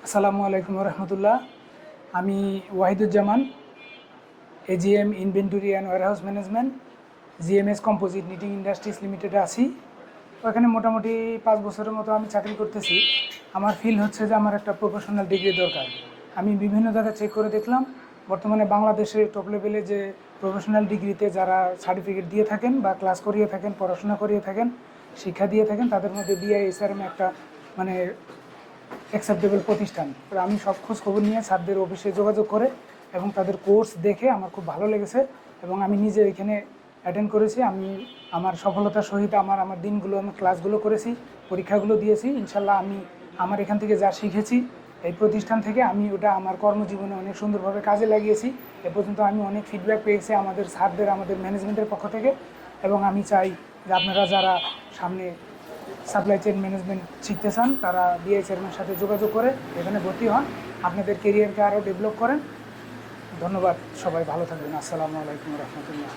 আসসালামু আলাইকুম রহমতুল্লাহ। আমি Wahiduzzaman, AGM inventory and warehouse management, GMS composite knitting industries লিমিটেডে আছি। ওখানে মোটামুটি 5 বছরের মতো আমি চাকরি করতেছি। আমার ফিল হচ্ছে যে আমার একটা প্রফেশনাল ডিগ্রি দরকার। আমি বিভিন্ন জায়গায় চেক করে দেখলাম, বর্তমানে বাংলাদেশে টপ লেভেলে যে প্রফেশনাল ডিগ্রিতে যারা সার্টিফিকেট দিয়ে থাকেন বা ক্লাস করিয়ে থাকেন, পড়াশোনা করিয়ে থাকেন, শিক্ষা দিয়ে থাকেন, তাদের মধ্যে বিআইএসআরএম একটা মানে অ্যাকসেপ্টেবল প্রতিষ্ঠান। তো আমি সব খোঁজ খবর নিয়ে স্যারদের অফিসে যোগাযোগ করে এবং তাদের কোর্স দেখে আমার খুব ভালো লেগেছে এবং আমি নিজে এখানে অ্যাটেন্ড করেছি। আমি আমার সফলতার সহিত আমার দিনগুলো, আমি ক্লাসগুলো করেছি, পরীক্ষাগুলো দিয়েছি। ইনশাল্লাহ আমি আমার এখান থেকে যা শিখেছি এই প্রতিষ্ঠান থেকে আমি ওটা আমার কর্মজীবনে অনেক সুন্দরভাবে কাজে লাগিয়েছি। এ পর্যন্ত আমি অনেক ফিডব্যাক পেয়েছি আমাদের স্যারদের, আমাদের ম্যানেজমেন্টের পক্ষ থেকে। এবং আমি চাই যে আপনারা যারা সামনে সাপ্লাই চেইন ম্যানেজমেন্ট শিখতে চান তারা বিআইএসআরএমের সাথে যোগাযোগ করে এখানে ভর্তি হন, আপনাদের কেরিয়ারকে আরও ডেভেলপ করেন। ধন্যবাদ, সবাই ভালো থাকবেন। আসসালামু আলাইকুম রহমতুল্লাহ।